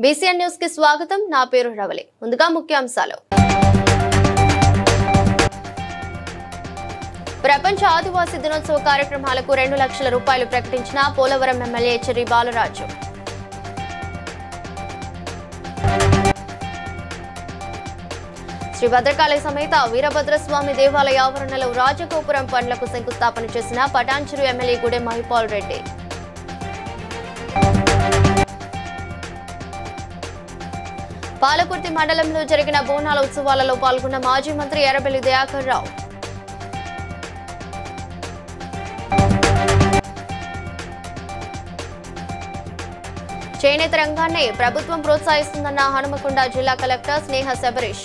BCN news కి స్వాగతం. నా పేరు రవలి. ముందుగా ముఖ్యాంశాలు. ప్రపంచ ఆదివాసీ దినోత్సవ కార్యక్రమాలకు 2 లక్షల రూపాయలు ప్రకటించిన పోలవరం ఎమ్మెల్యే చెర్రి బాలరాజు. శ్రీ భద్రకాళి సమేత వీరభద్రస్వామి దేవాలయ ఆవరణలో రాజగోపురం పనులకు శంకుస్థాపన చేసిన పటాన్చెరు ఎమ్మెల్యే గూడెం మహిపాల్ రెడ్డి. పాలకుర్తి మండలంలో జరిగిన బోనాల ఉత్సవాలలో పాల్గొన్న మాజీ మంత్రి ఎర్రబెల్లి దయాకర్ రావు. చేనేత రంగాన్ని ప్రభుత్వం ప్రోత్సహిస్తుందన్న హనుమకొండ జిల్లా కలెక్టర్ స్నేహ శబరీష్.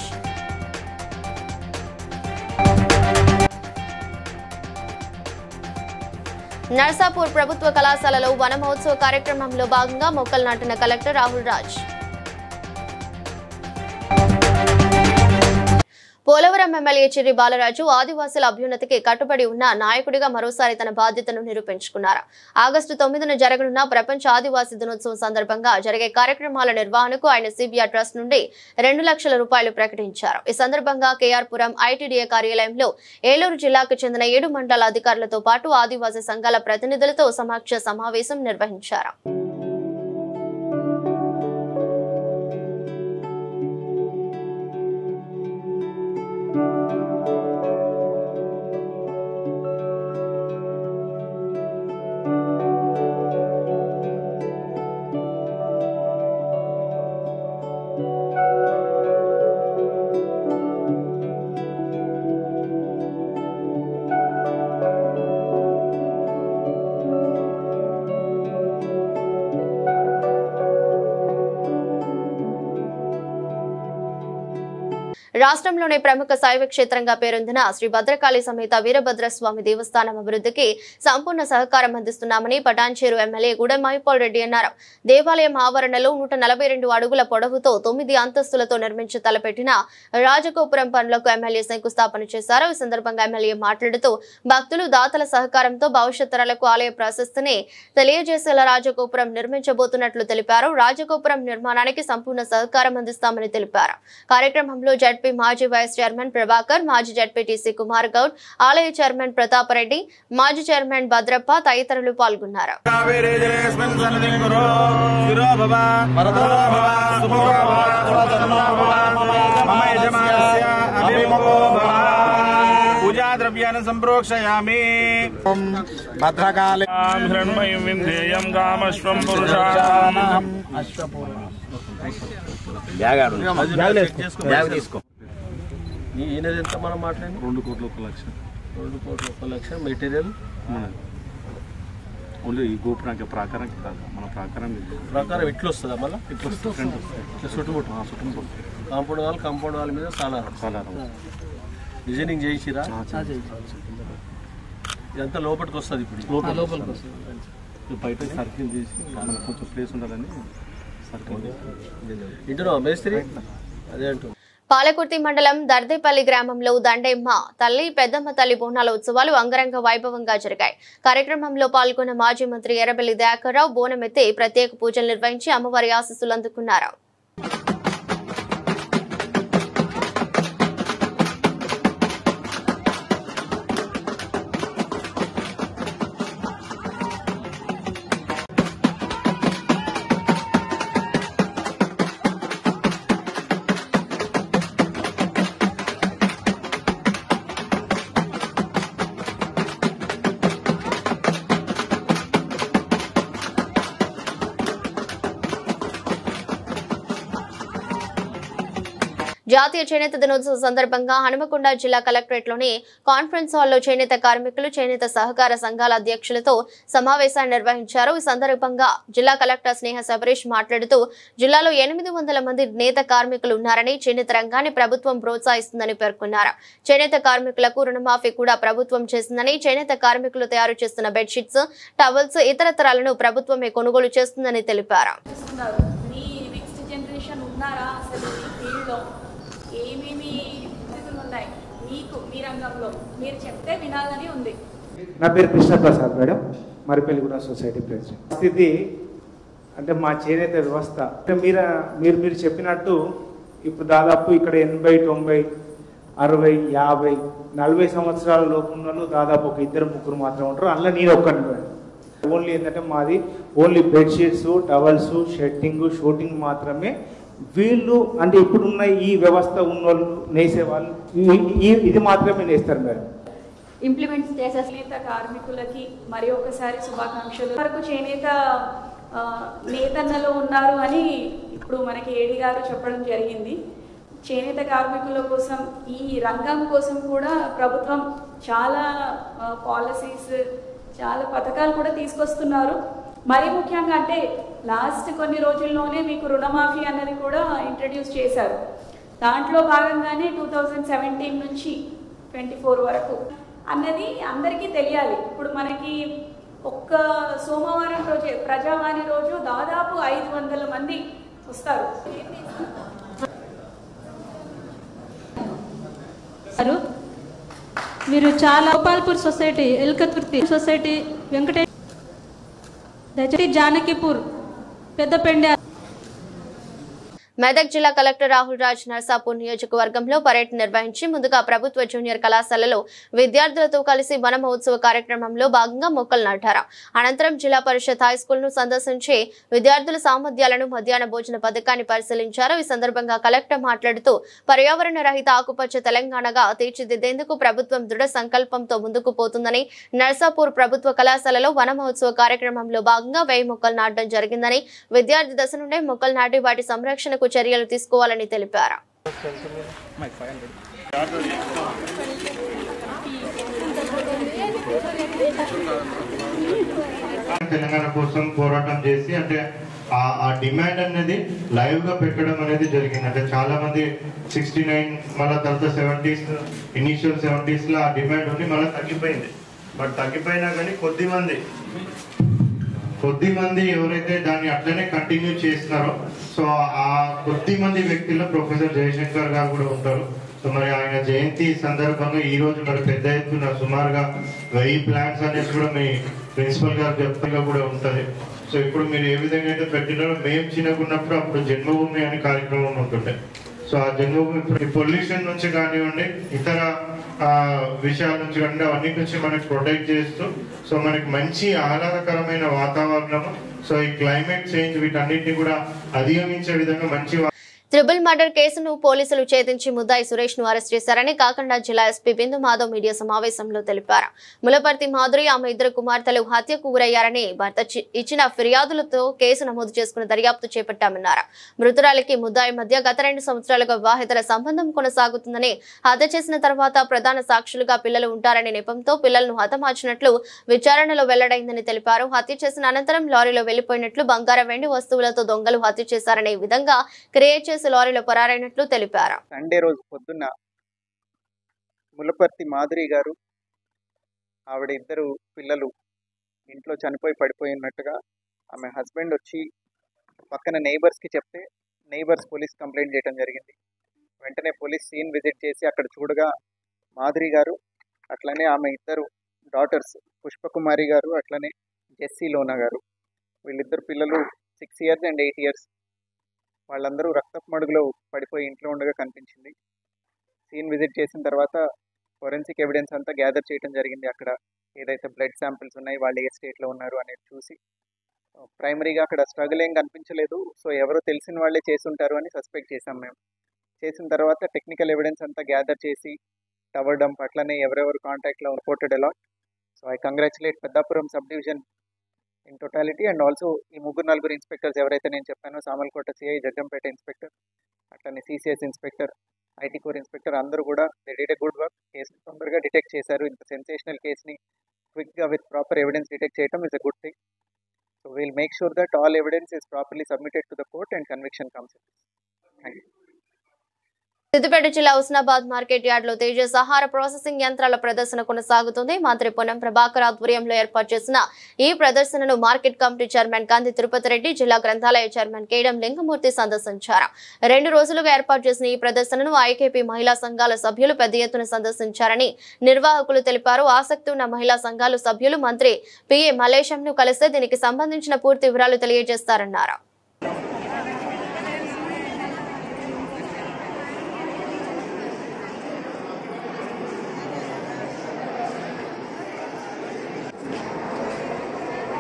నర్సాపూర్ ప్రభుత్వ కళాశాలలో వన మహోత్సవ కార్యక్రమంలో భాగంగా మొక్కలు నాటిన collector Rahul Raj. Polavaram MLA cherry Balaraju ఆదివాసీల అభ్యున్నతికి కట్టుబడి ఉన్న నాయకుడిగా మరోసారి తన బాధ్యతను నిరూపించుకున్నారు. ఆగస్టు 9న జరగనున్న ప్రపంచ ఆదివాసీ దినోత్సవం సందర్భంగా జరిగే కార్యక్రమాల నిర్వహణకు ఆయన సిబిఆర్ ట్రస్ట్ నుండి 2 లక్షల రూపాయలు ప్రకటించారు. ఈ సందర్భంగా కేఆర్ పురం ఐటీడీఏ కార్యాలయంలో ఏలూరు జిల్లాకు చెందిన 7 మండల అధికారులతో పాటు ఆదివాసీ సంఘాల ప్రతినిధులతో సమీక్ష సమావేశం నిర్వహించారు. రాష్ట్రంలోని ప్రముఖ శైవ క్షేత్రంగా పేరొందిన శ్రీ భద్రకాళి సమేత వీరభద్రస్వామి దేవస్థానం అభివృద్ధికి సంపూర్ణ సహకారం అందిస్తున్నామని పటాన్చెరు ఎమ్మెల్యే గూడెం మహిపాల్ రెడ్డి అన్నారు. దేవాలయం ఆవరణలో 142 అడుగుల పొడవుతో 9 అంతస్తులతో నిర్మించి తలపెట్టిన రాజగోపురం పనులకు ఎమ్మెల్యే శంకుస్థాపన చేశారు. ఈ సందర్భంగా ఎమ్మెల్యే మాట్లాడుతూ భక్తులు దాతల సహకారంతో భవిష్యత్ తరాలకు ఆలయ ప్రశస్తిని తెలియజేసేలా రాజగోపురం నిర్మించబోతున్నట్లు తెలిపారు. రాజగోపురం నిర్మాణానికి సంపూర్ణ సహకారం అందిస్తామని తెలిపారు. కార్యక్రమంలో జడ్పీ మాజీ వైస్ చైర్మన్ ప్రభాకర్, మాజీ జడ్పీటీసీ కుమార్ గౌడ్, ఆలయ చైర్మన్ ప్రతాప్ రెడ్డి, మాజీ చైర్మన్ భద్రప్ప తదితరులు పాల్గొన్నారు. పూజా ద్రవ్యాన్ని సంప్రోక్షయామి. భద్రకాళి హిరణ్మయం వింధ్యేయం కామశ్వం పురుషాణం. ఈయనది ఎంత మనం మాట్లాడి 2 కోట్ల 1 లక్ష 2 కోట్ల 1 లక్ష మెటీరియల్ ఓన్లీ ఈ గోపురానికి ప్రాకారం మన ప్రకారం ఇట్లా వస్తుందా మళ్ళీ ఇట్లా చుట్టుముట్టు కాంపౌండ్ వాళ్ళ మీద సాలారం డిజైనింగ్ చేయించిరా ఇదంతా లోపలికి వస్తుంది. ఇప్పుడు లోపలికి వస్తుంది. బయట సర్కిల్ చేసి కొంచెం ప్లేస్ ఉండాలని సర్కిల్ ఇంటున్నావా మేస్త్రి? అదే అంటూ పాలకుర్తి మండలం దర్దేపల్లి గ్రామంలో దండెమ్మ తల్లి పెద్దమ్మ తల్లి బోనాల ఉత్సవాలు అంగరంగ వైభవంగా జరిగాయి. కార్యక్రమంలో పాల్గొన్న మాజీ మంత్రి ఎర్రబెల్లి దయాకర్ రావు బోనమెత్తి ప్రత్యేక పూజలు నిర్వహించి అమ్మవారి ఆశీస్సులు అందుకున్నారు. జాతీయ చేనేత దినోత్సవం సందర్భంగా హనుమకొండ జిల్లా కలెక్టరేట్లోని కాన్ఫరెన్స్ హాల్లో చేనేత కార్మికులు, చేనేత సహకార సంఘాల అధ్యక్షులతో సమావేశాన్ని నిర్వహించారు. ఈ సందర్భంగా జిల్లా కలెక్టర్ స్నేహ శబరీష్ మాట్లాడుతూ జిల్లాలో 800 మంది నేత కార్మికులు ఉన్నారని, చేనేత రంగాన్ని ప్రభుత్వం ప్రోత్సహిస్తుందని పేర్కొన్నారు. చేనేత కార్మికులకు రుణమాఫీ కూడా ప్రభుత్వం చేసిందని, చేనేత కార్మికులు తయారు చేస్తున్న బెడ్షీట్స్, టవల్స్ ఇతరత్రాలను ప్రభుత్వమే కొనుగోలు చేస్తుందని తెలిపారు. ఏమేమి స్థితులు ఉన్నాయి మీకు మీ రంగంలో మీరు చెప్తే వినాలని ఉంది. నా పేరు Krishna Prasad madam, Maripalliguda society president. స్థితి అంటే మా చేనేత వ్యవస్థ అంటే మీరు చెప్పినట్టు ఇప్పుడు దాదాపు ఇక్కడ 80, 90, 60, 50, 40 సంవత్సరాల లోపు ఉన్న వాళ్ళు దాదాపు ఒక 2-3 మాత్రం ఉంటారు. అందులో నేను ఒక్కడిని. ఓన్లీ ఏంటంటే మాది ఓన్లీ బెడ్షీట్స్, టవల్స్, షెట్టింగ్, షూటింగ్ మాత్రమే. వీళ్ళు అంటే ఇప్పుడున్న ఈ వ్యవస్థ ఉన్నోళ్ళు నేసేవాళ్ళు ఇది మాత్రమే నేస్తారు మేడం. ఇంప్లిమెంట్ చేసే చేనేత కార్మికులకి మరి ఒకసారి శుభాకాంక్షలు. వరకు చేనేత నేతన్నలో ఉన్నారు అని ఇప్పుడు మనకి ఏడీ గారు చెప్పడం జరిగింది. చేనేత కార్మికుల కోసం ఈ రంగం కోసం కూడా ప్రభుత్వం చాలా పాలసీస్, చాలా పథకాలు కూడా తీసుకొస్తున్నారు. మరీ ముఖ్యంగా అంటే లాస్ట్ కొన్ని రోజుల్లోనే మీకు రుణమాఫీ అన్నది కూడా ఇంట్రడ్యూస్ చేశారు. దాంట్లో భాగంగానే 2017 నుంచి 24 వరకు అన్నది అందరికీ తెలియాలి. ఇప్పుడు మనకి ఒక్క సోమవారం రోజే ప్రజావాణి రోజు దాదాపు 500 మంది వస్తారు. మీరు చాలా గోపాల్పూర్ సొసైటీ, ఎల్కతుర్తి సొసైటీ, వెంకటేష్ జానకిపూర్, పెద్దపెండ. మెదక్ జిల్లా కలెక్టర్ రాహుల్ రాజ్ నర్సాపూర్ నియోజకవర్గంలో పర్యటన నిర్వహించి ముందుగా ప్రభుత్వ జూనియర్ కళాశాలలో విద్యార్థులతో కలిసి వన మహోత్సవ కార్యక్రమంలో భాగంగా మొక్కలు నాటారు. అనంతరం జిల్లా పరిషత్ హైస్కూల్ ను సందర్శించి విద్యార్థుల సామర్థ్యాలను మధ్యాహ్న భోజన పథకాన్ని పరిశీలించారు. ఈ సందర్భంగా కలెక్టర్ మాట్లాడుతూ పర్యావరణ రహిత ఆకుపచ్చ తెలంగాణగా తీర్చిదిద్దేందుకు ప్రభుత్వం దృఢ సంకల్పంతో ముందుకు పోతుందని, నర్సాపూర్ ప్రభుత్వ కళాశాలలో వన మహోత్సవ కార్యక్రమంలో భాగంగా 1000 మొక్కలు నాటడం జరిగిందని, విద్యార్థి దశ నుండే మొక్కలు నాటి వాటి సంరక్షణకు చర్యలు తీసుకోవాలని తెలిపారు. తెలంగాణ కోసం పోరాటం చేసి అంటే ఆ డిమాండ్ అనేది లైవ్ గా పెట్టడం అనేది జరిగింది. అంటే చాలా మంది 69 మళ్ళీ తర్వాత 70s ఇనిషియల్ 70s లో ఆ డిమాండ్ ఉండి మళ్ళీ తగ్గిపోయింది. బట్ తగ్గిపోయినా కానీ కొద్ది మంది ఎవరైతే దాన్ని అట్లనే కంటిన్యూ చేస్తున్నారో సో ఆ కొద్ది మంది వ్యక్తుల్లో ప్రొఫెసర్ జయశంకర్ గారు కూడా ఉంటారు. సో మరి ఆయన జయంతి సందర్భంగా ఈ రోజు మరి పెద్ద ఎత్తున సుమారుగా 1000 ప్లాంట్స్ అనేది కూడా మీ ప్రిన్సిపల్ గారు చెప్తగా కూడా ఉంటది. సో ఇప్పుడు మీరు ఏ విధంగా అయితే పెట్టినారో మేము చిన్నకున్నప్పుడు అప్పుడు జన్మభూమి అనే కార్యక్రమం ఉంటుండే. సో ఆ జన్మభూమి పొల్యూషన్ నుంచి కానివ్వండి, ఇతర విషయాల నుంచి కానీ అన్నిటి నుంచి మనకి ప్రొటెక్ట్ చేస్తూ సో మనకి మంచి ఆహ్లాదకరమైన వాతావరణం, సో ఈ క్లైమేట్ చేంజ్ వీటన్నిటిని కూడా అధిగమించే విధంగా మంచి ట్రిపుల్ మర్డర్ కేసును పోలీసులు ఛేదించి ముద్దాయి సురేష్ ను అరెస్ట్ చేశారని కాకినాడ జిల్లా ఎస్పీ బిందు మాధవ్ మీడియా సమావేశంలో తెలిపారు. ములపర్తి మాధురి ఆమె 2 కుమార్తెలు హత్యకు గురయ్యారని భర్త ఇచ్చిన ఫిర్యాదులతో కేసు నమోదు చేసుకుని దర్యాప్తు చేపట్టామన్నారు. మృతురాలికి ముద్దాయి మధ్య గత 2 సంవత్సరాలుగా వివాహేతర సంబంధం కొనసాగుతుందని, హత్య చేసిన తర్వాత ప్రధాన సాక్షులుగా పిల్లలు ఉంటారనే నెపంతో పిల్లలను హతమార్చినట్లు విచారణలో వెల్లడైందని తెలిపారు. హత్య చేసిన అనంతరం లారీలో వెళ్లిపోయినట్లు, బంగారం వెండి వస్తువులతో దొంగలు హత్య చేశారనే విధంగా క్రియేట్ చేసి లారీలో పరారైనట్లు తెలిపారు. సండే రోజు పొద్దున్న ములపర్తి మాధురి గారు ఆవిడ 2 పిల్లలు ఇంట్లో చనిపోయి పడిపోయినట్టుగా ఆమె హస్బెండ్ వచ్చి పక్కన నైబర్స్కి చెప్తే నైబర్స్ పోలీస్ కంప్లైంట్ చేయడం జరిగింది. వెంటనే పోలీస్ సీన్ విజిట్ చేసి అక్కడ చూడగా మాధురి గారు అట్లనే ఆమె 2 డాటర్స్ పుష్పకుమారి గారు అట్లనే జెస్సీ లోనా గారు, వీళ్ళిద్దరు పిల్లలు 6 years and 8 years, వాళ్ళందరూ రక్తపు మడుగులో పడిపోయి ఇంట్లో ఉండగా కనిపించింది. సీన్ విజిట్ చేసిన తర్వాత ఫోరెన్సిక్ ఎవిడెన్స్ అంతా గ్యాదర్ చేయడం జరిగింది. అక్కడ ఏదైతే బ్లడ్ శాంపిల్స్ ఉన్నాయి, వాళ్ళు ఏ స్టేట్లో ఉన్నారు అనేది చూసి ప్రైమరీగా అక్కడ స్ట్రగుల్ ఏం కనిపించలేదు. సో ఎవరో తెలిసిన వాళ్ళే చేసుంటారు అని సస్పెక్ట్ చేసాం మేము. చేసిన తర్వాత టెక్నికల్ ఎవిడెన్స్ అంతా గ్యాదర్ చేసి టవర్ డంప్ అట్లనే ఎవరెవరు కాంటాక్ట్లో రిపోర్టెడ్ అలాట్. So I congratulate Peddapuram sub division in totality and also ఈ 3-4 ఇన్స్పెక్టర్స్ ఎవరైతే నేను చెప్పానో, సామల్కోట సిఐ, జగ్గంపేట ఇన్స్పెక్టర్, అట్లనే CCS inspector, IT core inspector అందరూ కూడా they did a good work. కేసుని తొందరగా డిటెక్ట్ చేశారు. ఇంత సెన్సేషనల్ కేసుని క్విక్గా విత్ ప్రాపర్ ఎవిడెన్స్ డిటెక్ట్ చేయడం is a good thing. So we'll make sure that all evidence is properly submitted to the court and conviction comes. Thank you. Siddipet జిల్లా Husnabad market yard లో తేజస్ ఆహార ప్రాసెసింగ్ యంత్రాల ప్రదర్శన కొనసాగుతుంది. మంత్రి పొన్నం ప్రభాకర్ ఆధ్వర్యంలో ఏర్పాటు చేసిన ఈ ప్రదర్శనను మార్కెట్ కమిటీ చైర్మన్ కంది తిరుపతి రెడ్డి, జిల్లా గ్రంథాలయ చైర్మన్ కేడం లింగమూర్తి సందర్శించారు. 2 రోజులుగా ఏర్పాటు చేసిన ఈ ప్రదర్శనను ఐకేపీ మహిళా సంఘాల సభ్యులు పెద్ద ఎత్తున సందర్శించారని నిర్వాహకులు తెలిపారు. ఆసక్తి ఉన్న మహిళా సంఘాల సభ్యులు మంత్రి పిఏ మలేశంను కలిస్తే దీనికి సంబంధించిన పూర్తి వివరాలు తెలియజేస్తారన్నారు.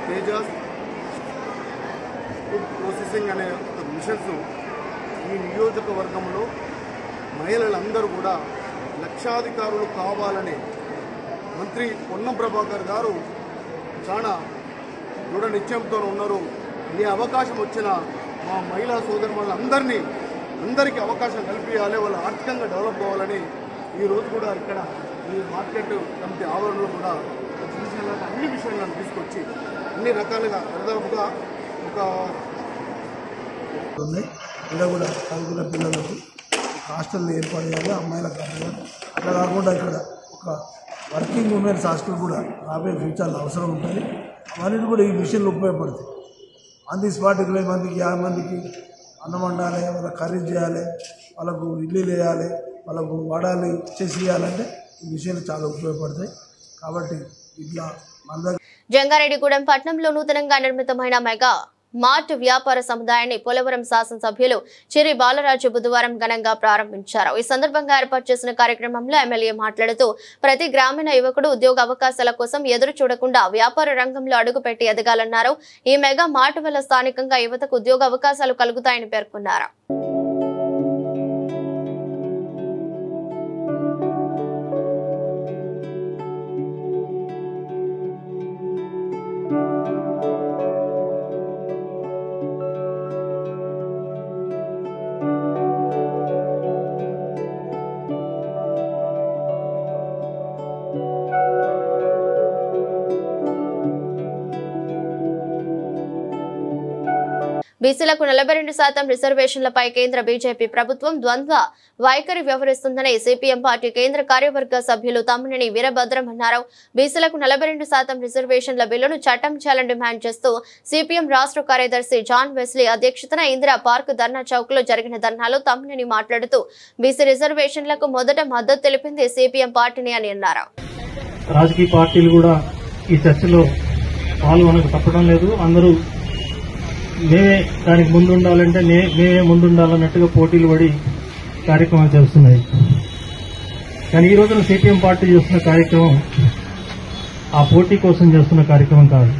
తేజస్ ఫుడ్ ప్రాసెసింగ్ అనే మిషన్స్ ఈ నియోజకవర్గంలో మహిళలందరూ కూడా లక్షాధికారులు కావాలని మంత్రి పొన్నం ప్రభాకర్ గారు చాలా దృఢ నిశ్చయంతో ఉన్నారు. ఏ అవకాశం వచ్చినా మా మహిళా అందరికీ అవకాశం కల్పించాలి, వాళ్ళు ఆర్థికంగా డెవలప్ అవ్వాలని ఈరోజు కూడా ఇక్కడ ఈ మార్కెట్ కమిటీ ఆవరణలో కూడా అన్ని విషయాలను తీసుకొచ్చి అన్ని రకాలుగా దాదాపుగా ఒక ఇలా కూడా చదువుకున్న పిల్లలకు హాస్టల్ ఏర్పాటు చేయాలి, అమ్మాయిలకు కావాలి. అట్లా కాకుండా ఇక్కడ ఒక వర్కింగ్ ఉమెన్స్ హాస్టల్ కూడా రాబోయే ఫ్యూచర్లో అవసరం ఉంటుంది. అవన్నీ కూడా ఈ మిషన్లు ఉపయోగపడతాయి. ఆన్ ది స్పాట్ 20 మందికి 50 మందికి అన్నం వండాలి, వాళ్ళకి కర్రీ చేయాలి, వాళ్ళకు ఇడ్లీ వేయాలి, వాళ్ళకు వడాలి చేసి ఇవ్వాలంటే ఈ మిషన్లు చాలా ఉపయోగపడతాయి. కాబట్టి ఇట్లా మన జంగారెడ్డిగూడెం పట్టణంలో నూతనంగా నిర్మితమైన మెగా మార్ట్ వ్యాపార సముదాయాన్ని పోలవరం శాసనసభ్యులు చిరి బాలరాజు బుధవారం ఘనంగా ప్రారంభించారు. ఈ సందర్భంగా ఏర్పాటు చేసిన కార్యక్రమంలో ఎమ్మెల్యే మాట్లాడుతూ ప్రతి గ్రామీణ యువకుడు ఉద్యోగ అవకాశాల కోసం ఎదురు చూడకుండా వ్యాపార రంగంలో అడుగుపెట్టి ఎదగాలన్నారు. ఈ మెగా మార్ట్ వల్ల స్థానికంగా యువతకు ఉద్యోగ అవకాశాలు కలుగుతాయని పేర్కొన్నారు. బీసీలకు 42% రిజర్వేషన్లపై కేంద్ర బీజేపీ ప్రభుత్వం ద్వంద్వ వైఖరి వ్యవహరిస్తుందని సిపిఎం పార్టీ కేంద్ర కార్యవర్గ సభ్యులు తమ్మినేని వీరభద్రం అన్నారు. బీసీలకు 42% రిజర్వేషన్ల బిల్లును చట్టం చేయాలని డిమాండ్ చేస్తూ సిపిఎం రాష్ట్ర కార్యదర్శి జాన్ వెస్లీ అధ్యక్షతన ఇందిరా పార్క్ ధర్నా చౌక్ లో జరిగిన ధర్నాలో తమ్మినేని మాట్లాడుతూ బీసీ రిజర్వేషన్లకు మొదట మద్దతు తెలిపింది సిపిఎం పార్టీని అని అన్నారు. రాజకీయ పార్టీలు కూడా ఈ చర్చలో పాల్గొనక తప్పడం లేదు. అందరూ మేమే దానికి ముందుండాలంటే మేమే ముందుండాలన్నట్టుగా పోటీలు పడి కార్యక్రమాలు చేస్తున్నాయి. కానీ ఈ రోజున సిపిఎం పార్టీ చేస్తున్న కార్యక్రమం ఆ పోటీ కోసం చేస్తున్న కార్యక్రమం కాదు.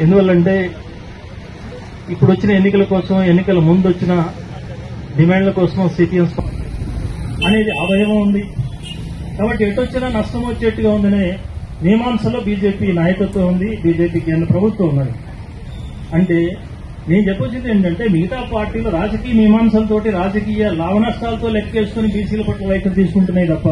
ఎందువల్లంటే ఇప్పుడు వచ్చిన ఎన్నికల కోసం, ఎన్నికల ముందు వచ్చిన డిమాండ్ల కోసం సిపిఎం అనేది అవయవం ఉంది. కాబట్టి ఎటొచ్చినా నష్టం వచ్చేట్టుగా ఉందనే మీమాంసలో బీజేపీ నాయకత్వం ఉంది, బీజేపీ కేంద్ర ప్రభుత్వం ఉన్నది. అంటే నేను చెప్పొచ్చింది ఏంటంటే మిగతా పార్టీలు రాజకీయ మీమాంసలతోటి, రాజకీయ లాభ నష్టాలతో లెక్కేసుకుని బీసీల పట్ల వైఖరి తీసుకుంటున్నాయి తప్ప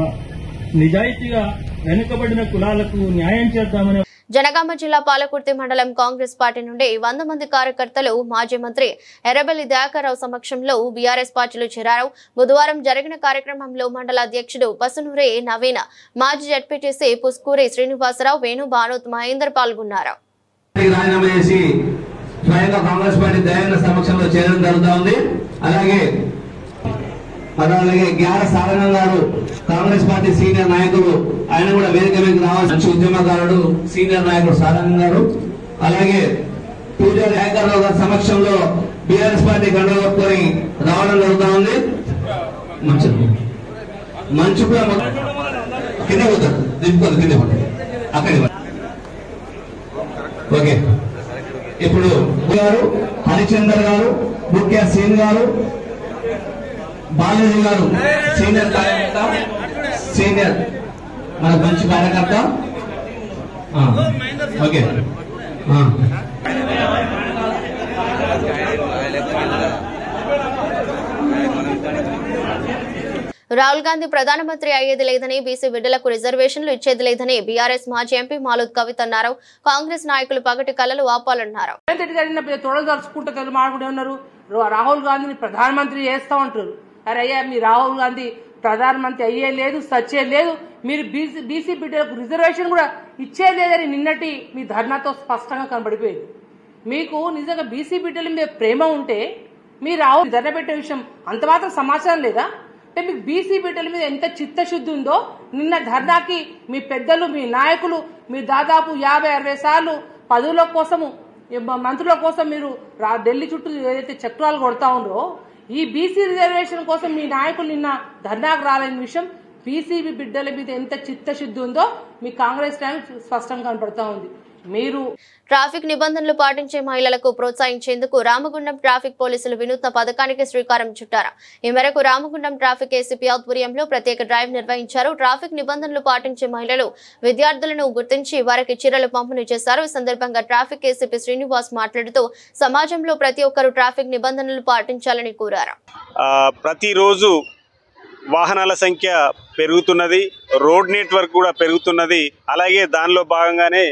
నిజాయితీగా వెనుకబడిన కులాలకు న్యాయం చేద్దామనే. జనగామ జిల్లా పాలకుర్తి మండలం కాంగ్రెస్ పార్టీ నుండి 100 మంది కార్యకర్తలు మాజీ మంత్రి ఎర్రబెల్లి దయాకర్రావు సమక్షంలో బీఆర్ఎస్ పార్టీలో చేరారు. బుధవారం జరిగిన కార్యక్రమంలో మండల అధ్యక్షుడు పసునూరి నవీన్, మాజీ జడ్పీటీసీ పుస్కూరి శ్రీనివాసరావు, వేణు, భానోత్ మహేందర్ పాల్గొన్నారు. స్వయంగా కాంగ్రెస్ పార్టీ దయాకర్ సమక్షంలో చేరడం జరుగుతూ ఉంది. అలాగే గ్యార సాగరం గారు కాంగ్రెస్ పార్టీ సీనియర్ నాయకులు, ఆయన కూడా వేదిక మీదకి రావాల్సిన మంచి ఉద్యమకారుడు సీనియర్ నాయకుడు సాగరం గారు. అలాగే పూజారి దయాకర్రావు గారి సమక్షంలో బీఆర్ఎస్ పార్టీ కండువ కప్పుకొని రావడం జరుగుతూ ఉంది. మంచు కూడా కింద పోతారు, దింపుకోదు, కింద పోతారు అక్కడి. ఓకే, ఇప్పుడు గారు, హరిచందర్ గారు, ముఖ్య సీన్ గారు, బాలాజీ గారు సీనియర్ కార్యకర్త, సీనియర్ మన మంచి కార్యకర్త. ఓకే, రాహుల్ గాంధీ ప్రధానమంత్రి అయ్యేది లేదని, బీసీ బిడ్డలకు రిజర్వేషన్లు ఇచ్చేది లేదని బీఆర్ఎస్ మాజీ ఎంపీ మాలుద్ కవిత అన్నారు. కాంగ్రెస్ నాయకులు పగటి కలలు ఆపాలన్నారు. తొడలు తలుచుకుంటూ మాట్లాడుకునే ఉన్నారు. రాహుల్ గాంధీని ప్రధానమంత్రి చేస్తా ఉంటారు. అరే అయ్యా మీ రాహుల్ గాంధీ ప్రధానమంత్రి అయ్యే లేదు, సచ్చే లేదు, మీరు బీసీ బిడ్డలకు రిజర్వేషన్ కూడా ఇచ్చే లేదని నిన్నటి మీ ధర్నాతో స్పష్టంగా కనబడిపోయింది. మీకు నిజంగా బీసీ బిడ్డల మీద ప్రేమ ఉంటే మీ రాహుల్ ధర్నా పెట్టే విషయం అంత మాత్రం సమాచారం లేదా? అంటే మీకు బీసీ బిడ్డల మీద ఎంత చిత్తశుద్ధి ఉందో నిన్న ధర్నాకి మీ పెద్దలు, మీ నాయకులు మీరు దాదాపు 50-60 సార్లు పదవుల కోసము, మంత్రుల కోసం మీరు ఢిల్లీ చుట్టూ ఏదైతే చక్రాలు కొడతా ఉన్నారో, ఈ బీసీ రిజర్వేషన్ కోసం మీ నాయకులు నిన్న ధర్నాకు రాలేని విషయం బీసీబీ బిడ్డల మీద ఎంత చిత్తశుద్ధి ఉందో మీ కాంగ్రెస్ టైం స్పష్టంగా కనపడతా ఉంది. మీరు ట్రాఫిక్ నిబంధనలు పాటించే మహిళలకు ప్రోత్సహించేందుకు రామగుండం ట్రాఫిక్ పోలీసులు వినూత్న పథకానికి శ్రీకారం చుట్టారు. ఈ మేరకు రామగుండం ట్రాఫిక్ ఏసీపీ ఆధ్వర్యంలో ప్రత్యేక డ్రైవ్ నిర్వహించారు. ట్రాఫిక్ నిబంధనలు పాటించే మహిళలు, విద్యార్థులను గుర్తించి వారికి చీరలు పంపిణీ చేశారు. ఈ సందర్భంగా ట్రాఫిక్ ఏసీపీ శ్రీనివాస్ మాట్లాడుతూ సమాజంలో ప్రతి ఒక్కరూ ట్రాఫిక్ నిబంధనలు పాటించాలని కోరారు. ప్రతిరోజు వాహనాల సంఖ్య పెరుగుతున్నది, రోడ్ నెట్వర్క్ కూడా పెరుగుతున్నది. అలాగే దానిలో భాగంగానే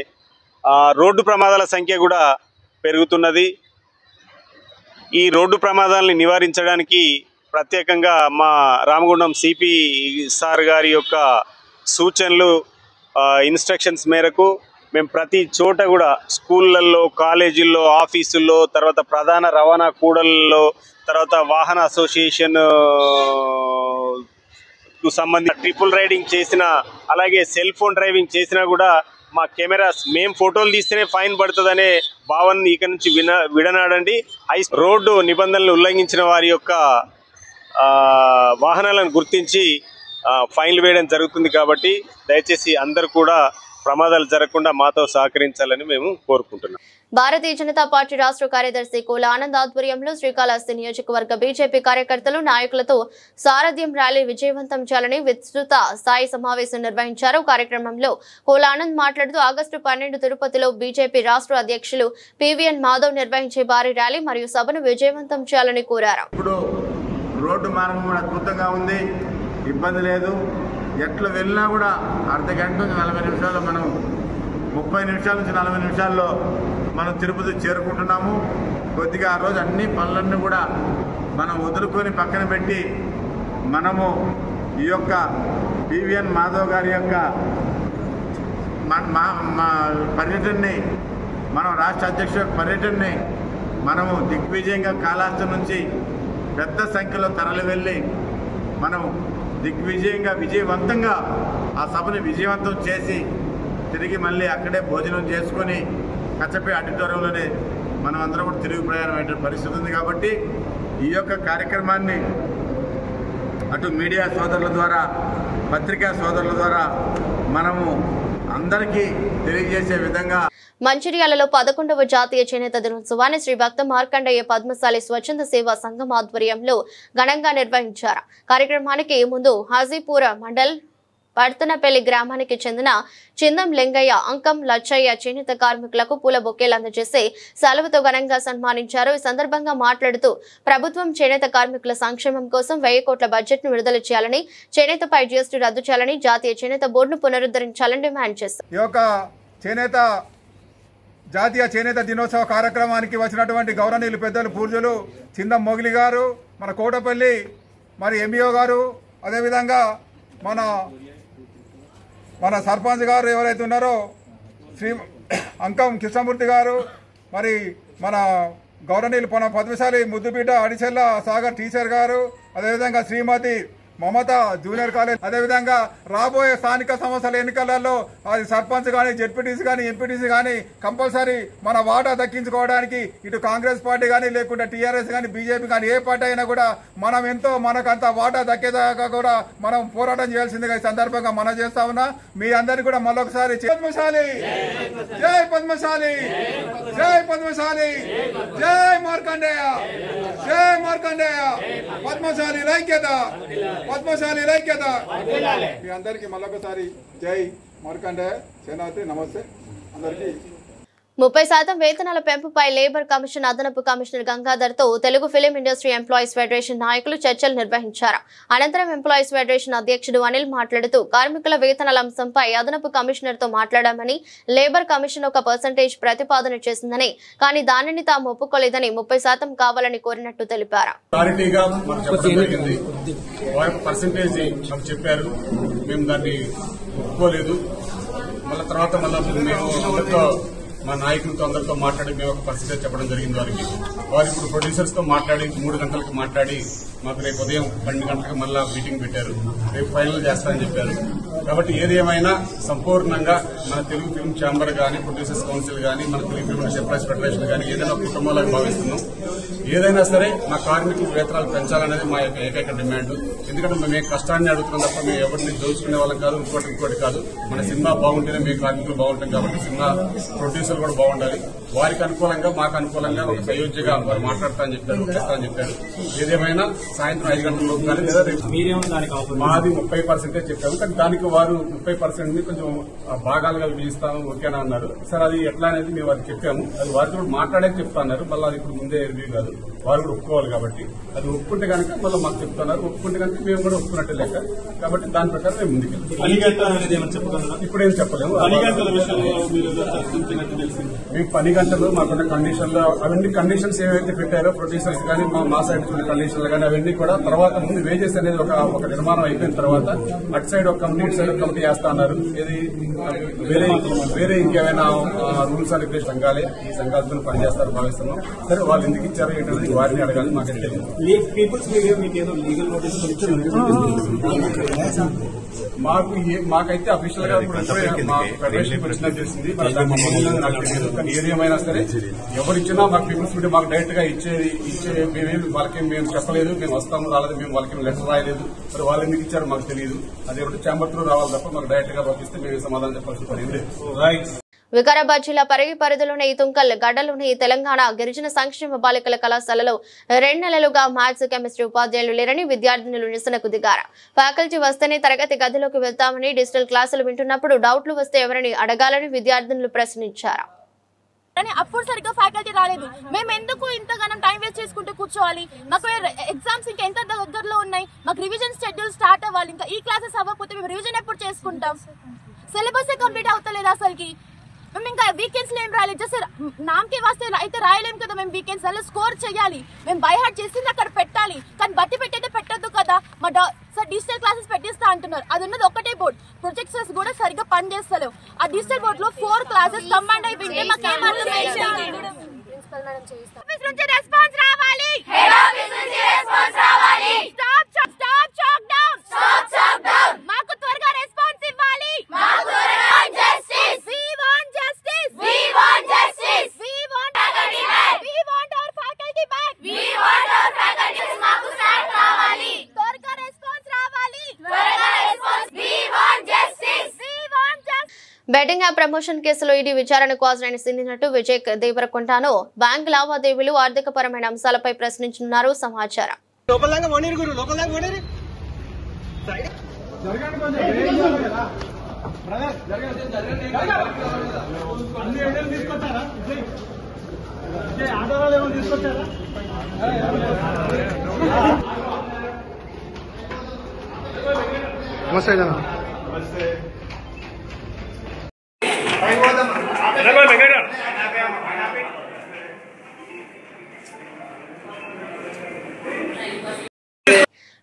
రోడ్డు ప్రమాదాల సంఖ్య కూడా పెరుగుతున్నది. ఈ రోడ్డు ప్రమాదాలని నివారించడానికి ప్రత్యేకంగా మా రామగుండం సిపి సార్ గారి యొక్క సూచనలు, ఇన్స్ట్రక్షన్స్ మేరకు మేము ప్రతి చోట కూడా స్కూళ్ళల్లో, కాలేజీల్లో, ఆఫీసుల్లో, తర్వాత ప్రధాన రవాణా కూడళ్లలో, తర్వాత వాహన అసోసియేషన్ కు సంబంధించి ట్రిపుల్ రైడింగ్ చేసిన, అలాగే సెల్ ఫోన్ డ్రైవింగ్ చేసినా కూడా మా కెమెరాస్ మేము ఫోటోలు తీస్తేనే ఫైన్ పడుతుందనే భావనని ఇక నుంచి విడనాడండి. రోడ్డు నిబంధనలు ఉల్లంఘించిన వారి యొక్క వాహనాలను గుర్తించి ఫైన్లు వేయడం జరుగుతుంది. కాబట్టి దయచేసి అందరూ కూడా ప్రమాదాలు జరగకుండా మాతో సహకరించాలని మేము కోరుకుంటున్నాం. భారతీయ జనతా పార్టీ రాష్ట్ర కార్యదర్శి కోల ఆనంద్ ఆధ్వర్యంలో శ్రీకాళహస్తి నియోజకవర్గ బీజేపీ కార్యకర్తలు, నాయకులతో సారథ్యం ర్యాలీ విజయవంతం చేయాలని విస్తృత స్థాయి సమావేశం నిర్వహించారు. కార్యక్రమంలో కోల ఆనంద్ మాట్లాడుతూ ఆగస్టు 12 తిరుపతిలో బీజేపీ రాష్ట్ర అధ్యక్షులు పివిఎన్ మాధవ్ నిర్వహించే భారీ ర్యాలీ మరియు సభను విజయవంతం చేయాలని కోరారు. ఇప్పుడు రోడ్డు మార్గం కూడా అద్భుతంగా ఉంది, ఇబ్బంది లేదు. ఎట్లా వెళ్ళినా కూడా అర్ధ గంట నుంచి 40 నిమిషాల్లో, మనం 30 నిమిషాల నుంచి 40 నిమిషాల్లో మనం తిరుపతి చేరుకుంటున్నాము. కొద్దిగా ఆ రోజు అన్ని పనులన్నీ కూడా మనం వదులుకొని పక్కన పెట్టి మనము ఈ యొక్క పివిఎన్ మాధవ్ గారి యొక్క పర్యటనని, మనం రాష్ట్ర అధ్యక్షుల పర్యటనని మనము దిగ్విజయంగా కాళహస్తి నుంచి పెద్ద సంఖ్యలో తరలి వెళ్ళి మనం దిగ్విజయంగా, విజయవంతంగా ఆ సభని విజయవంతం చేసి తిరిగి మళ్ళీ అక్కడే భోజనం చేసుకొని కచ్చపే ఆడిటోరియంలోనే మనం అందరం కూడా తిరిగి ప్రయాణం అయ్యే పరిస్థితి ఉంది. కాబట్టి ఈ యొక్క కార్యక్రమాన్ని అటు మీడియా సోదరుల ద్వారా, పత్రికా సోదరుల ద్వారా మనము అందరికీ తెలియజేసే విధంగా మంచిర్యాలలో 11వ జాతీయ చేనేత దినోత్సవాన్ని శ్రీ భక్త మార్కండేయ పద్మశాలి స్వచ్ఛంద సేవా సంఘం ఆధ్వర్యంలో ఘనంగా నిర్వహించారు. కార్యక్రమానికి ముందు హాజీపూర మండల్ పర్తనపల్లి గ్రామానికి చెందిన చిందం లింగయ్య, అంకం లచ్చయ్య చేనేత కార్మికులకు పూల బొకేలు అందజేసి సెలవుతో ఘనంగా సన్మానించారు. ఈ సందర్భంగా మాట్లాడుతూ ప్రభుత్వం చేనేత కార్మికుల సంక్షేమం కోసం 1000 కోట్ల బడ్జెట్ ను విడుదల చేయాలని, చేనేతపై జీఎస్టీ రద్దు చేయాలని, జాతీయ చేనేత బోర్డును పునరుద్ధరించాలని డిమాండ్ చేశారు. జాతీయ చేనేత దినోత్సవ కార్యక్రమానికి వచ్చినటువంటి గౌరవనీయులు పెద్దలు పూజ్యులు చిందం మొగిలి గారు, మన కోటపల్లి మరి ఎంఈఓ గారు, అదేవిధంగా మన సర్పంచ్ గారు ఎవరైతే ఉన్నారో శ్రీ అంకం కృష్ణమూర్తి గారు, మరి మన గౌరవనీయులు పద్మశాలి ముద్దుబిడ్డ అడిచెల్ల సాగర్ టీచర్ గారు, అదేవిధంగా శ్రీమతి మమత జూనియర్ కాలేజ్, అదేవిధంగా రాబోయే స్థానిక సంస్థల ఎన్నికలలో అది సర్పంచ్ కానీ, జెడ్పీటీసీ కానీ, ఎంపీటీసీ కానీ కంపల్సరీ మన వాటా దక్కించుకోవడానికి ఇటు కాంగ్రెస్ పార్టీ కానీ, లేకుంటే టీఆర్ఎస్ కానీ, బీజేపీ కానీ ఏ పార్టీ అయినా కూడా మనం ఎంతో మనకంత వాటా దక్కేదాకా కూడా మనం పోరాటం చేయాల్సిందిగా ఈ సందర్భంగా మనం చేస్తా ఉన్నా. మీ అందరికీ కూడా మరొకసారి పద్మశాలి, జై పద్మశాలి, జై పద్మశాలి, జై మార్కండేయ, జై మార్కండేయ, పద్మశాలి ఐక్యత, పద్మశాలి ఐక్యత. మీ అందరికీ మరొకసారి జై మార్కండేయ సేనాతి, నమస్తే అందరికీ. 30% వేతనాల పెంపుపై లేబర్ కమిషన్ అదనపు కమిషనర్ గంగాధర్తో Telugu film industry employees federation నాయకులు చర్చలు నిర్వహించారు. అనంతరం ఎంప్లాయీస్ ఫెడరేషన్ అధ్యక్షుడు అనిల్ మాట్లాడుతూ కార్మికుల వేతనాల అంశంపై అదనపు కమిషనర్తో మాట్లాడామని, లేబర్ కమిషన్ ఒక పర్సెంటేజ్ ప్రతిపాదన చేసిందని, కానీ దానిని తాము ఒప్పుకోలేదని 30% కావాలని కోరినట్టు తెలిపారు. మా నాయకులతో అందరితో మాట్లాడి మేము ఒక పర్సెంటేజ్ చెప్పడం జరిగింది. వారు ఇప్పుడు ప్రొడ్యూసర్స్ తో మాట్లాడి 3 గంటలకు మాట్లాడి మాకు రేపు ఉదయం 12 గంటలకు మళ్ళా మీటింగ్ పెట్టారు. రేపు ఫైనల్ చేస్తారని చెప్పారు. కాబట్టి ఏది ఏమైనా సంపూర్ణంగా మన తెలుగు ఫిల్మ్ ఛాంబర్ గానీ, ప్రొడ్యూసర్స్ కౌన్సిల్ గానీ, మన తెలుగు ఫిల్మ్ ఎంప్లాయీస్ ఫెడరేషన్ గానీ ఏదైనా కుటుంబాలకు భావిస్తున్నాం. ఏదైనా సరే మా కార్మికుల వేతనాలు పెంచాలనేది మా యొక్క ఏకైక డిమాండ్. ఎందుకంటే మేము కష్టాన్ని అడుగుతున్నాం తప్ప మేము ఎవరిని దోచుకునే వాళ్ళం కాదు, ఇంకోటి కాదు. మన సినిమా బాగుంటేనే మేము కార్మికులు బాగుంటాం. కాబట్టి సినిమా ప్రొడ్యూసర్ కూడా బాగుండాలి. వారికి అనుకూలంగా మాకు అనుకూలంగా ఒక సయోధ్యగా వారు మాట్లాడతారని చెప్పారు. ఏదేమైనా సాయంత్రం 5 గంటల లోపు కానీ లేదా మాది 30% చెప్పాము. కానీ దానికి వారు 30% కొంచెం భాగాలుగా విభజిస్తాము ఓకేనా అన్నారు. సార్ అది ఎట్లా అనేది మేము అది చెప్పాము. అది వారితో కూడా మాట్లాడే చెప్తా అన్నారు. మళ్ళీ అది ఇప్పుడు ముందే రివ్యూ కాదు, వారు కూడా ఒప్పుకోవాలి. కాబట్టి అది ఒప్పుకుంటే కనుక మళ్ళీ మాకు చెప్తున్నారు. ఒప్పుకుంటే కనుక మేము కూడా ఒప్పుకున్నట్టే లెక్క. కాబట్టి దాని ప్రకారం మేము ముందుకెళ్తాం. ఇప్పుడేం చెప్పలేము. మీకు 10 గంటలు మాకున్న కండిషన్లు అవన్నీ కండిషన్స్ ఏవైతే పెట్టారో ప్రొడ్యూసర్స్ కానీ మా సైడ్ కండిషన్లు కానీ అవన్నీ కూడా తర్వాత ముందు వేజెస్ అనేది ఒక నిర్మాణం అయిపోయిన తర్వాత అటు సైడ్ ఒక కమిటీ, ఇటు సైడ్ ఒక కమిటీ వేస్తా అన్నారు. ఇది వేరే ఇంకేమైనా రూల్స్ అండ్ రెగ్యులేషన్ సంఘాలే ఈ సంఘాలతో పనిచేస్తారు భావిస్తున్నాం. సరే వాళ్ళు ఎందుకు ఇచ్చారో ఏంటనేది వారిని అడగాలి. మాకైతే మాకైతే అఫీషియల్ గా ఫెడరేషన్ వచ్చినా తెలిసింది. నాకు తెలియదు. కానీ ఏదేమైనా సరే ఎవరిచ్చినా మాకు పీపుల్స్ మీడియా మాకు డైరెక్ట్ గా ఇచ్చే వాళ్ళకి మేము చెప్పలేదు. మేము వస్తాము రాలేదు, మేము వాళ్ళకి లెటర్ రాయలేదు. మరి వాళ్ళు ఎందుకు ఇచ్చారో మాకు తెలియదు. అదేమిటి ఛాంబర్ త్రూ రావాలి తప్ప మాకు డైరెక్ట్ గా పంపిస్తే మేము సమాధానం చెప్పాల్సిన పని లేదు. వికారాబాద్ జిల్లా పరిగి పరిధిలోని తుంకల్ గడ్డలోని తెలంగాణ గిరిజన సంక్షేమ బాలికల కళాశాలలో 2 నెలలుగా మ్యాథ్స్, కెమిస్ట్రీ ఉపాధ్యాయులు లేరని విద్యార్థినులు నిరసనకు దిగారు. ఫ్యాకల్టీ వస్తేనే తరగతి గదిలోకి వెళ్తామని, డిజిటల్ క్లాసులు వింటున్నప్పుడు డౌట్లు వస్తే ఎవరిని అడగాలని విద్యార్థినులు ప్రశ్నించారు. అప్పుడు సరిగ్గా ఫ్యాకల్టీ రాలేదు. మేము ఎందుకు ఇంతగానం టైం వేస్ట్ చేసుకుంటూ కూర్చోవాలి? మాకు ఎగ్జామ్స్ ఇంకా ఎంత దగ్గరలో ఉన్నాయి. మాకు రివిజన్ షెడ్యూల్ స్టార్ట్ అవ్వాలి. ఇంకా ఈ క్లాసెస్ అవ్వకపోతే మేము రివిజన్ ఎప్పుడు చేసుకుంటాం? సిలబస్ కంప్లీట్ అవుతలేదు అసలుకి. మేము ఇంకా వీకెండ్స్ లో ఏం రాలేదు. జస్ట్ నామకే వాస్తే అయితే రాయలేము కదా. మేము వీకెండ్స్ అలా స్కోర్ చేయాలి. మేము బై హార్ట్ చేసింది అక్కడ పెట్టాలి. కానీ బట్టి పెట్టయితే పెట్టద్దు కదా. మా సార్ డిజిటల్ క్లాసెస్ పెట్టిస్తా అంటున్నారు. అది ఉన్నది ఒకటే బోర్డ్. ప్రొజెక్టర్స్ కూడా సరిగ్గా పని చేస్తలేవు. ఆ డిజిటల్ బోర్డ్ లో 4 క్లాసెస్ కంబైండ్ అయి వింటే మాకేం అర్థమైంది? రెస్పాన్స్ రావాలి. మాకు త్వరగా రెస్పాన్స్ ఇవ్వాలి. బెట్టింగ్ యాప్ ప్రమోషన్ కేసులో ఈడీ విచారణకు హాజరైన సినీ నటు విజయ్ దేవరకొండను బ్యాంక్ లావాదేవీలు, ఆర్థిక పరమైన అంశాలపై ప్రశ్నించనున్నారు సమాచారం.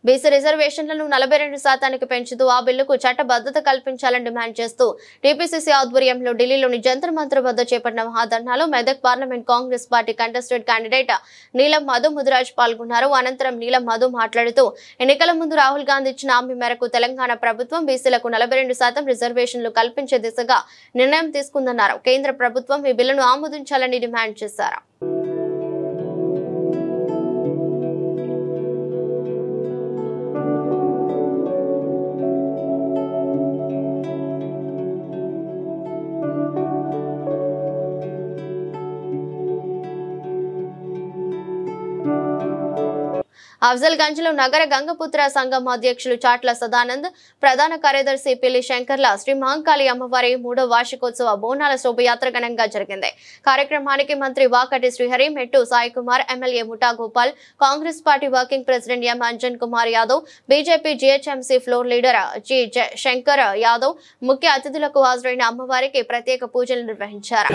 బీసీ రిజర్వేషన్లను 42% పెంచుతూ ఆ బిల్లుకు చట్టబద్ధత కల్పించాలని డిమాండ్ చేస్తూ టీపీసీసీ ఆధ్వర్యంలో ఢిల్లీలోని జంతర్ మంతర్ వద్ద చేపట్టిన మహాధర్నాలో Medak parliament Congress party contested candidate Neelam Madhu Mudiraj పాల్గొన్నారు. అనంతరం నీలం మధు మాట్లాడుతూ ఎన్నికల ముందు రాహుల్ గాంధీ ఇచ్చిన హామీ మేరకు తెలంగాణ ప్రభుత్వం బీసీలకు 42% రిజర్వేషన్లు కల్పించే దిశగా నిర్ణయం తీసుకుందన్నారు. కేంద్ర ప్రభుత్వం ఈ బిల్లును ఆమోదించాలని డిమాండ్ చేశారు. అఫ్జల్గంజ్ లో నగర గంగపుత్ర సంఘం అధ్యక్షులు చాట్ల సదానంద్, ప్రధాన కార్యదర్శి పిల్లి శంకర్ల శ్రీ మహంకాళి అమ్మవారి 3వ వార్షికోత్సవ బోనాల శోభయాత్ర ఘనంగా జరిగింది. కార్యక్రమానికి మంత్రి వాకటి శ్రీహరి, మెట్టు సాయి కుమార్, ఎమ్మెల్యే ముఠా Gopal, Congress party working president M Anjan Kumar Yadav, BJP GHMC floor leader G Shankar Yadav ముఖ్య అతిథులకు హాజరైన అమ్మవారికి ప్రత్యేక పూజలు నిర్వహించారు.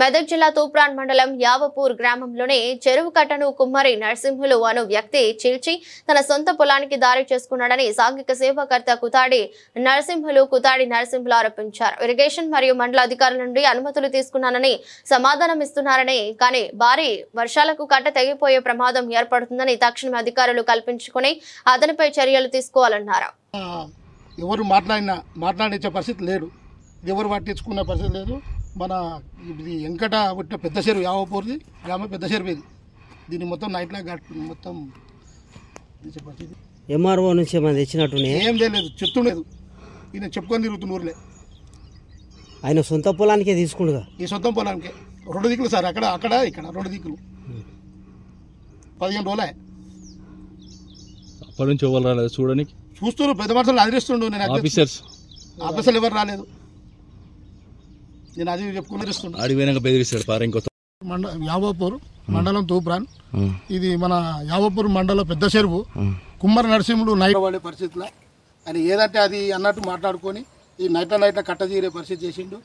మెదక్ జిల్లా తూప్రాన్ మండలం యావపూర్ గ్రామంలోని చెరువు కట్టను కుమ్మరి నరసింహులు అను వ్యక్తి చీల్చి తన సొంత పొలానికి దారి చేసుకున్నాడని సాంఘిక సేవాకర్త కుతాడి నరసింహులు ఆరోపించారు. ఇరిగేషన్ మరియు మండల అధికారుల నుండి అనుమతులు తీసుకున్నానని సమాధానం ఇస్తున్నారని, కానీ భారీ వర్షాలకు కట్ట తెగిపోయే ప్రమాదం ఏర్పడుతుందని తక్షణమే అధికారులు కల్పించుకుని అతనిపై చర్యలు తీసుకోవాలన్నారు. ఎవరు మాట్లాడించే పరిస్థితి లేదు, ఎవరు పట్టించుకున్న పరిస్థితి లేదు. మన ఇది వెంకట పుట్టిన పెద్ద చెరువు యావపూర్ది గ్రామం పెద్ద చెరువు ఇది. దీన్ని మొత్తం నైట్లా మొత్తం ఎంఆర్ఓ నుంచి ఏమైనా తెచ్చినట్టు ఏం తెలియదు, చెప్తుండలేదు. ఈయన చెప్పుకొని తిరుగుతున్న ఊర్లే. ఆయన సొంత పొలానికే తీసుకుంటుగా. ఈ సొంత పొలానికే 2 దిక్కులు సార్, అక్కడ ఇక్కడ 2 దిక్కులు 15 రోజులే. అప్పటి నుంచి ఎవరు రాలేదు చూడడానికి? చూస్తున్నారు, పెద్ద మనుషులు అదిరిస్తుండు. నేను ఆఫీసర్లు ఎవరు రాలేదు, నేను అది చెప్పుకుని అడిగిపోయినాక బెదిరిస్తాడు పార. ఇంకో యావపూర్ మండలం తూప్రాన్, ఇది మన యావపూర్ మండలం పెద్ద చెరువు. కుమ్మరి నరసింహుడు నైట్ పడే పరిస్థితిలో ఆయన ఏదంటే అది అన్నట్టు మాట్లాడుకొని ఈ నైట్ల కట్ట తీరే పరిస్థితి చేసిండు.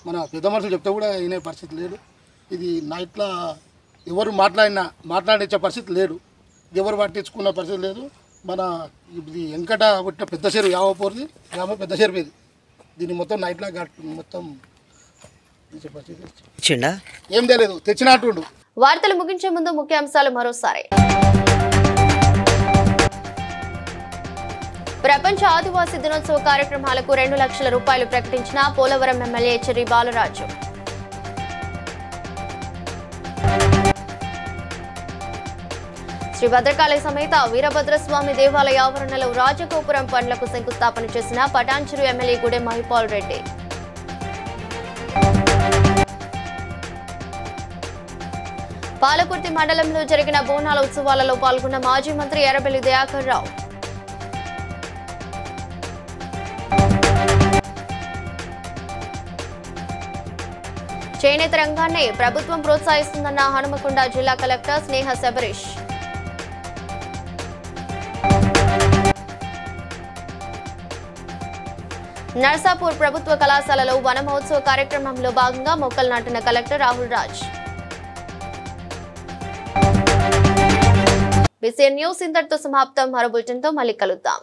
మన పెద్ద మనుషులు చెప్తే కూడా వినే పరిస్థితి లేదు. ఇది నైట్ల ఎవరు మాట్లాడించే పరిస్థితి లేదు, ఎవరు పట్టించుకున్న పరిస్థితి లేదు. మన ఇది వెంకట పుట్టిన పెద్ద చెరువు యావపూర్ది గ్రామం పెద్ద చెరువు ఇది. దీన్ని మొత్తం నైట్లా మొత్తం ఏం తెలియదు, తెచ్చినట్టుండు. వార్తలు ముగించే ముందు ముఖ్యాంశాలు మరోసారి. ప్రపంచ ఆదివాసీ దినోత్సవ కార్యక్రమాలకు 2 లక్షల రూపాయలు ప్రకటించిన పోలవరం ఎమ్మెల్యే చెర్రి బాలరాజు. శ్రీ భద్రకాళి సమేత వీరభద్రస్వామి దేవాలయ ఆవరణలో రాజగోపురం పనులకు శంకుస్థాపన చేసిన పటాన్చెరు ఎమ్మెల్యే గుడెం మహిపాల్ రెడ్డి. పాలకుర్తి మండలంలో జరిగిన బోనాల ఉత్సవాలలో పాల్గొన్న మాజీ మంత్రి ఎర్రబెల్లి దయాకర్ రావు. చేనేత రంగాన్ని ప్రభుత్వం ప్రోత్సహిస్తుందన్న హనుమకొండ జిల్లా కలెక్టర్ స్నేహ శబరీష్. నర్సాపూర్ ప్రభుత్వ కళాశాలలో వన మహోత్సవ కార్యక్రమంలో భాగంగా మొక్కలు నాటిన collector Rahul Raj. BCN news ఇంతటితో సమాప్తం. మరో బులెటిన్తో మళ్ళీ కలుద్దాం.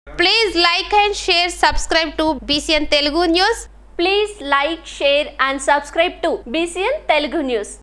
Please like and share, subscribe to BCN Telugu News. Please like, share and subscribe to BCN Telugu News.